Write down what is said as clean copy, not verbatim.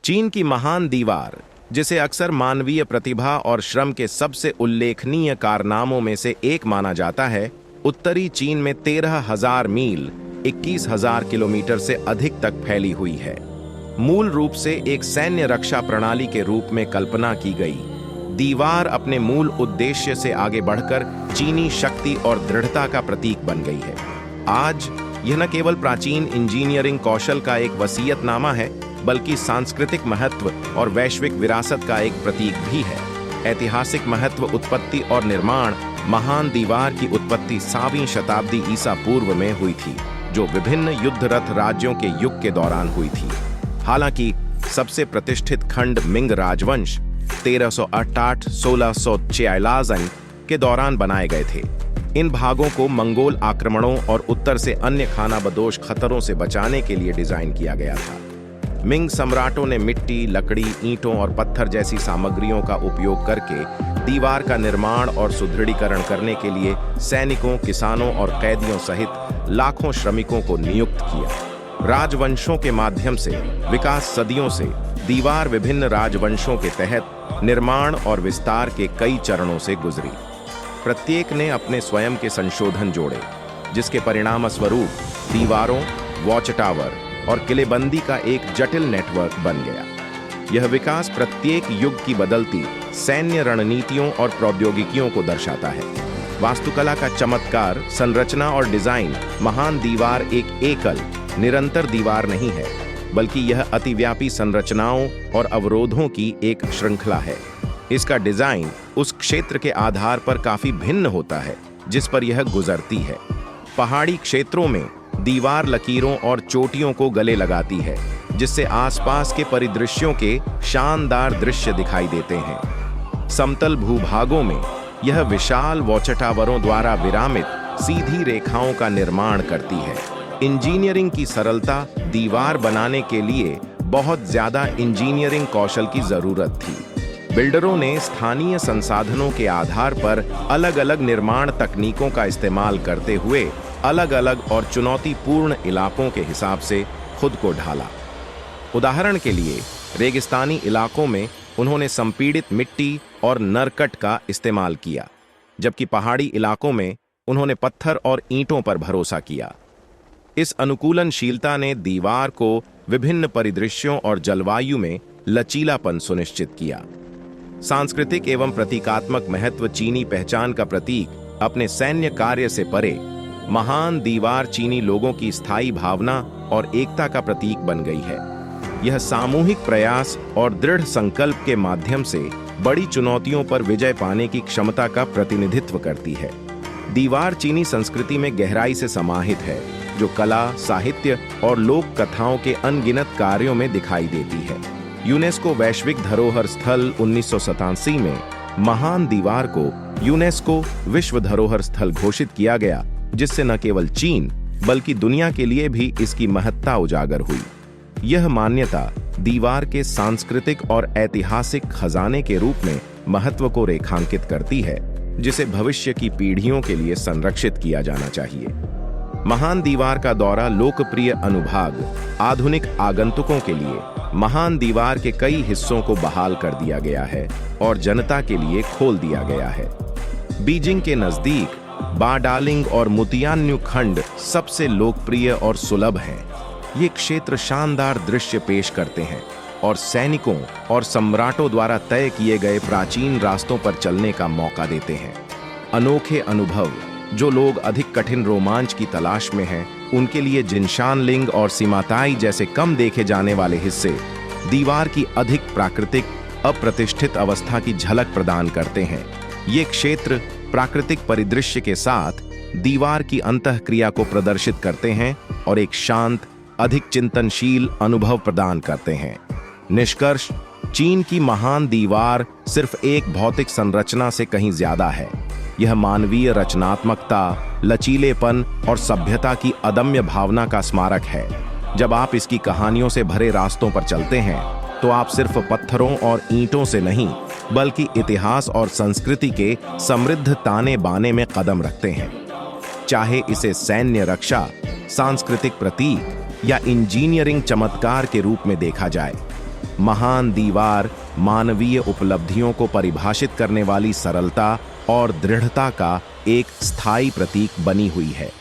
चीन की महान दीवार, जिसे अक्सर मानवीय प्रतिभा और श्रम के सबसे उल्लेखनीय कारनामों में से एक माना जाता है, उत्तरी चीन में 13,000 मील 21,000 किलोमीटर से अधिक तक फैली हुई है। मूल रूप से एक सैन्य रक्षा प्रणाली के रूप में कल्पना की गई दीवार अपने मूल उद्देश्य से आगे बढ़कर चीनी शक्ति और दृढ़ता का प्रतीक बन गई है। आज यह न केवल प्राचीन इंजीनियरिंग कौशल का एक वसीयतनामा है, बल्कि सांस्कृतिक महत्व और वैश्विक विरासत का एक प्रतीक भी है। ऐतिहासिक महत्व, उत्पत्ति और निर्माण। महान दीवार की उत्पत्ति 7वीं शताब्दी ईसा पूर्व में हुई थी, जो विभिन्न युद्धरत राज्यों के युग के दौरान हुई थी। हालांकि सबसे प्रतिष्ठित खंड मिंग राजवंश 1368-1646 के दौरान बनाए गए थे। इन भागों को मंगोल आक्रमणों और उत्तर से अन्य खानाबदोश खतरों से बचाने के लिए डिजाइन किया गया था। मिंग सम्राटों ने मिट्टी, लकड़ी, ईंटों और पत्थर जैसी सामग्रियों का उपयोग करके दीवार का निर्माण और सुदृढ़ीकरण करने के लिए सैनिकों, किसानों और कैदियों सहित लाखों श्रमिकों को नियुक्त किया। राजवंशों के माध्यम से विकास सदियों से दीवार विभिन्न राजवंशों के तहत निर्माण और विस्तार के कई चरणों से गुजरी। प्रत्येक ने अपने स्वयं के संशोधन जोड़े, जिसके परिणाम स्वरूप दीवारों, वॉच टावर और किलेबंदी का एक जटिल नेटवर्क बन गया। यह विकास प्रत्येक युग की बदलती सैन्य रणनीतियों और प्रौद्योगिकियों को दर्शाता है। वास्तुकला का चमत्कार, संरचना और डिजाइन। महान दीवार एक एकल निरंतर दीवार नहीं है, बल्कि यह अतिव्यापी संरचनाओं और अवरोधों की एक श्रृंखला है। इसका डिजाइन उस क्षेत्र के आधार पर काफी भिन्न होता है जिस पर यह गुजरती है। पहाड़ी क्षेत्रों में दीवार लकीरों और चोटियों को गले लगाती है, जिससे आसपास के परिदृश्यों के शानदार दृश्य दिखाई देते हैं। समतल भूभागों में यह विशाल वॉचटावरों द्वारा विरामित सीधी रेखाओं का निर्माण करती है। इंजीनियरिंग की सरलता। दीवार बनाने के लिए बहुत ज्यादा इंजीनियरिंग कौशल की जरूरत थी। बिल्डरों ने स्थानीय संसाधनों के आधार पर अलग अलग निर्माण तकनीकों का इस्तेमाल करते हुए अलग अलग और चुनौतीपूर्ण इलाकों के हिसाब से खुद को ढाला। उदाहरण के लिए, रेगिस्तानी इलाकों में उन्होंने संपीड़ित मिट्टी और नरकट का इस्तेमाल किया, जबकि पहाड़ी इलाकों में उन्होंने पत्थर और ईंटों पर भरोसा किया। इस अनुकूलनशीलता ने दीवार को विभिन्न परिदृश्यों और जलवायु में लचीलापन सुनिश्चित किया। सांस्कृतिक एवं प्रतीकात्मक महत्व। चीनी पहचान का प्रतीक अपने सैन्य कार्य से परे, महान दीवार चीनी लोगों की स्थायी भावना और एकता का प्रतीक बन गई है। यह सामूहिक प्रयास और दृढ़ संकल्प के माध्यम से बड़ी चुनौतियों पर विजय पाने की क्षमता का प्रतिनिधित्व करती है। दीवार चीनी संस्कृति में गहराई से समाहित है, जो कला, साहित्य और लोक कथाओं के अनगिनत कार्यों में दिखाई देती है। यूनेस्को वैश्विक धरोहर स्थल 1987 में महान दीवार को यूनेस्को विश्व धरोहर स्थल घोषित किया गया, जिससे न केवल चीन बल्कि दुनिया के लिए भी इसकी महत्ता उजागर हुई। यह मान्यता दीवार के सांस्कृतिक और ऐतिहासिक खजाने के रूप में महत्व को रेखांकित करती है, जिसे भविष्य की पीढ़ियों के लिए संरक्षित किया जाना चाहिए। महान दीवार का दौरा लोकप्रिय अनुभाग। आधुनिक आगंतुकों के लिए महान दीवार के कई हिस्सों को बहाल कर दिया गया है और जनता के लिए खोल दिया गया है। बीजिंग के नजदीक बाडालिंग और मुतियान्यू खंड सबसे लोकप्रिय और सुलभ हैं। ये क्षेत्र शानदार दृश्य पेश करते हैं और सैनिकों और सम्राटों द्वारा तय किए गए प्राचीन रास्तों पर चलने का मौका देते हैं। अनोखे अनुभव। जो लोग अधिक कठिन रोमांच की तलाश में हैं, उनके लिए जिनशानलिंग और सिमाताई जैसे कम देखे जाने वाले हिस्से दीवार की अधिक प्राकृतिक, अप्रतिष्ठित अवस्था की झलक प्रदान करते हैं। ये क्षेत्र प्राकृतिक परिदृश्य के साथ दीवार की अंतःक्रिया को प्रदर्शित करते हैं और एक शांत, अधिक चिंतनशील अनुभव प्रदान करते हैं। निष्कर्ष, चीन की महान दीवार सिर्फ एक भौतिक संरचना से कहीं ज्यादा है। यह मानवीय रचनात्मकता, लचीलेपन और सभ्यता की अदम्य भावना का स्मारक है। जब आप इसकी कहानियों से भरे रास्तों पर चलते हैं, तो आप सिर्फ पत्थरों और ईंटों से नहीं, बल्कि इतिहास और संस्कृति के समृद्ध ताने बाने में कदम रखते हैं। चाहे इसे सैन्य रक्षा, सांस्कृतिक प्रतीक या इंजीनियरिंग चमत्कार के रूप में देखा जाए, महान दीवार मानवीय उपलब्धियों को परिभाषित करने वाली सरलता और दृढ़ता का एक स्थायी प्रतीक बनी हुई है।